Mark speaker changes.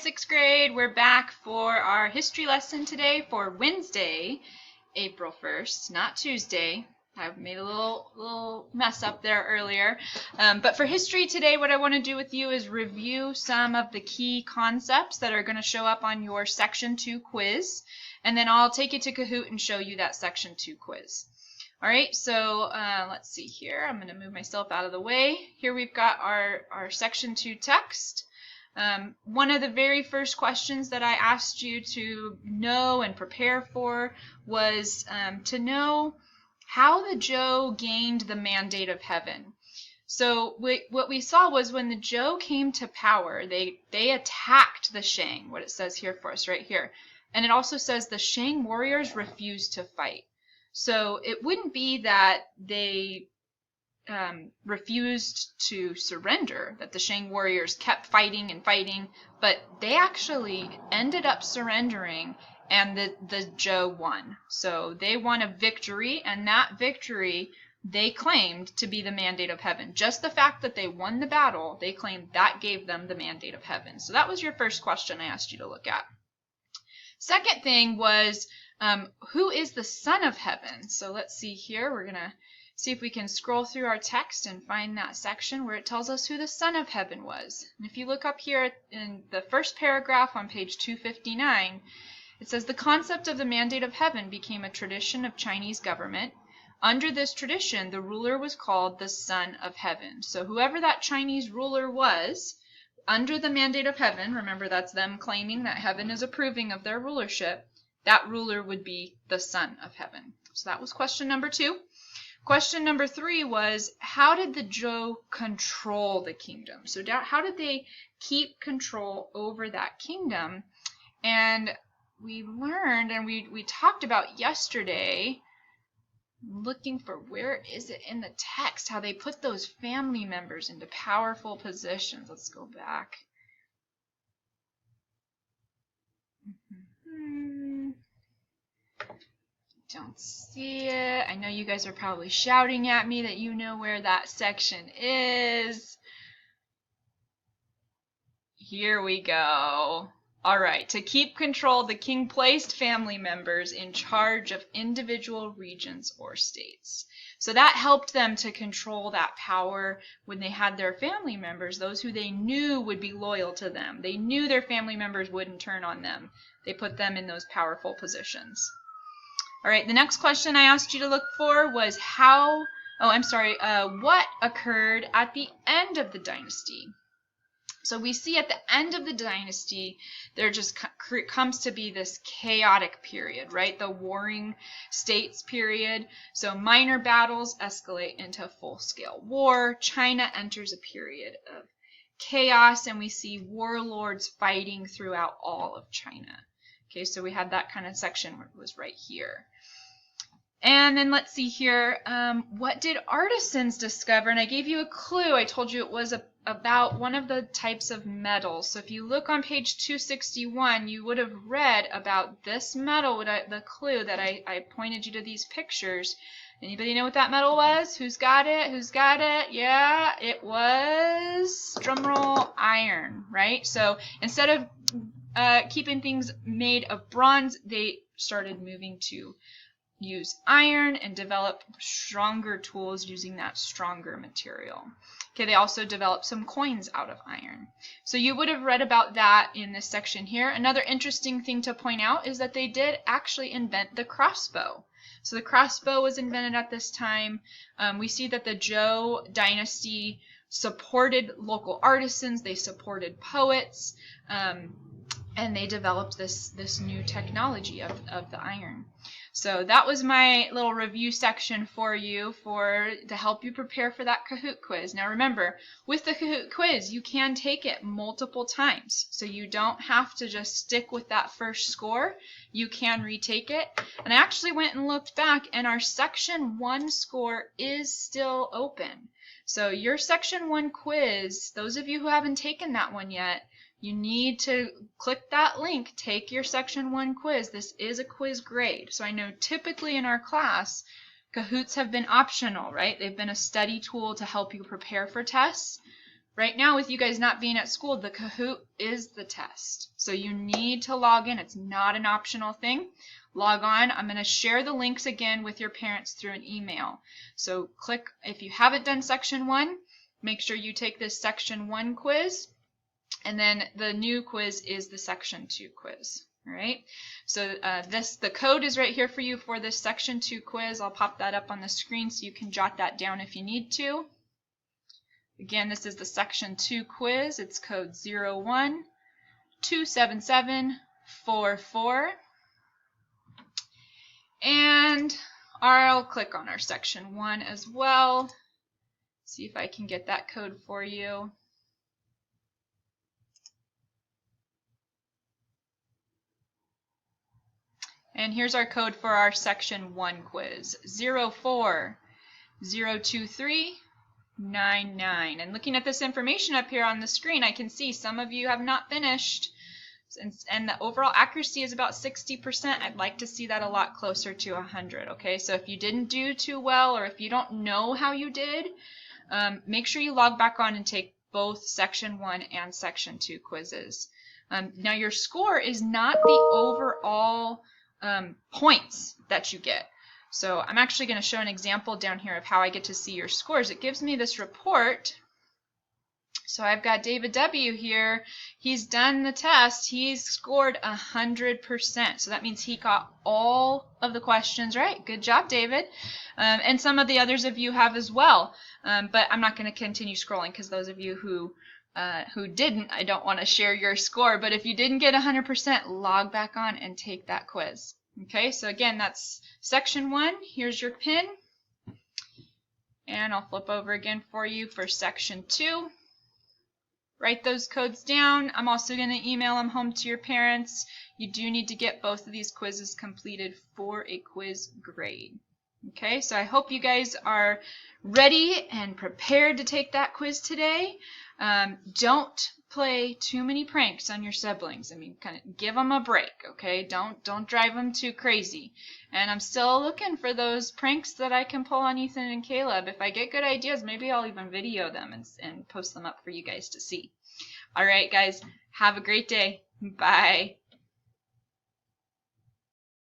Speaker 1: 6th grade. We're back for our history lesson today for Wednesday, April 1st, not Tuesday. I made a little mess up there earlier. But for history today, what I want to do with you is review some of the key concepts that are going to show up on your Section 2 quiz. And then I'll take you to Kahoot and show you that Section 2 quiz. All right, so let's see here. I'm going to move myself out of the way. Here we've got our Section 2 text. One of the very first questions that I asked you to know and prepare for was to know how the Zhou gained the mandate of heaven. So what we saw was when the Zhou came to power, they attacked the Shang, what it says here for us right here. And it also says the Shang warriors refused to fight. So it wouldn't be that they refused to surrender, that the Shang warriors kept fighting and fighting, but they actually ended up surrendering, and the Zhou won. So they won a victory, and that victory they claimed to be the mandate of heaven. Just the fact that they won the battle, they claimed that gave them the mandate of heaven. So that was your first question I asked you to look at. Second thing was, who is the Son of Heaven? So let's see here. We're going to see if we can scroll through our text and find that section where it tells us who the Son of Heaven was. And if you look up here in the first paragraph on page 259, it says the concept of the mandate of heaven became a tradition of Chinese government. Under this tradition, the ruler was called the Son of Heaven. So whoever that Chinese ruler was, under the mandate of heaven, remember that's them claiming that heaven is approving of their rulership, that ruler would be the Son of Heaven. So that was question number 2. Question number 3 was, how did the Zhou control the kingdom? So how did they keep control over that kingdom? And we learned, and we talked about yesterday, looking for where is it in the text, how they put those family members into powerful positions. Let's go back. Don't see it. I know you guys are probably shouting at me that you know where that section is. Here we go. All right, to keep control, the king placed family members in charge of individual regions or states. So that helped them to control that power when they had their family members, those who they knew would be loyal to them. They knew their family members wouldn't turn on them. They put them in those powerful positions. All right, the next question I asked you to look for was what occurred at the end of the dynasty? So we see at the end of the dynasty, there just comes to be this chaotic period, right? The warring states period. So minor battles escalate into full-scale war. China enters a period of chaos, and we see warlords fighting throughout all of China. Okay, so we had that kind of section where it was right here. And then let's see here, what did artisans discover? And I gave you a clue. I told you it was about one of the types of metals. So if you look on page 261, you would have read about this metal, the clue that I pointed you to these pictures. Anybody know what that metal was? Who's got it? Who's got it? Yeah, it was, drumroll, iron, right? So instead of keeping things made of bronze, they started moving to use iron and develop stronger tools using that stronger material. Okay, they also developed some coins out of iron. So you would have read about that in this section here. Another interesting thing to point out is that they did actually invent the crossbow. So the crossbow was invented at this time. We see that the Zhou dynasty supported local artisans, they supported poets, and they developed this new technology of the iron. So that was my little review section for you to help you prepare for that Kahoot quiz. Now remember, with the Kahoot quiz, you can take it multiple times. So you don't have to just stick with that first score. You can retake it. And I actually went and looked back, and our Section 1 score is still open. So your Section 1 quiz, those of you who haven't taken that one yet, you need to click that link, take your Section 1 quiz. This is a quiz grade. So I know typically in our class, Kahoots have been optional, right? They've been a study tool to help you prepare for tests. right now, with you guys not being at school, the Kahoot is the test. So you need to log in. It's not an optional thing. Log on. I'm going to share the links again with your parents through an email. So click, if you haven't done section 1, make sure you take this section 1 quiz. And then the new quiz is the section 2 quiz. All right. So the code is right here for you for this section 2 quiz. I'll pop that up on the screen so you can jot that down if you need to. Again, this is the section 2 quiz. It's code 0127744. And I'll click on our section 1 as well. See if I can get that code for you. And here's our code for our section 1 quiz, 0402399. And looking at this information up here on the screen, I can see some of you have not finished. And the overall accuracy is about 60%. I'd like to see that a lot closer to 100. Okay, so if you didn't do too well, or if you don't know how you did, make sure you log back on and take both section 1 and section 2 quizzes. Now your score is not the overall points that you get. So I'm actually going to show an example down here of how I get to see your scores. It gives me this report. So I've got David W. here. He's done the test. He's scored 100%. So that means he got all of the questions right. Good job, David. And some of the others of you have as well. But I'm not going to continue scrolling because those of you who didn't, I don't want to share your score. But if you didn't get 100%, log back on and take that quiz. Okay, so again, that's section 1. Here's your pin. And I'll flip over again for you for section 2. Write those codes down. I'm also going to email them home to your parents. You do need to get both of these quizzes completed for a quiz grade. Okay, so I hope you guys are ready and prepared to take that quiz today. Don't play too many pranks on your siblings. I mean, kind of give them a break, okay? Don't drive them too crazy. And I'm still looking for those pranks that I can pull on Ethan and Caleb. If I get good ideas, maybe I'll even video them and post them up for you guys to see. All right, guys, have a great day. Bye.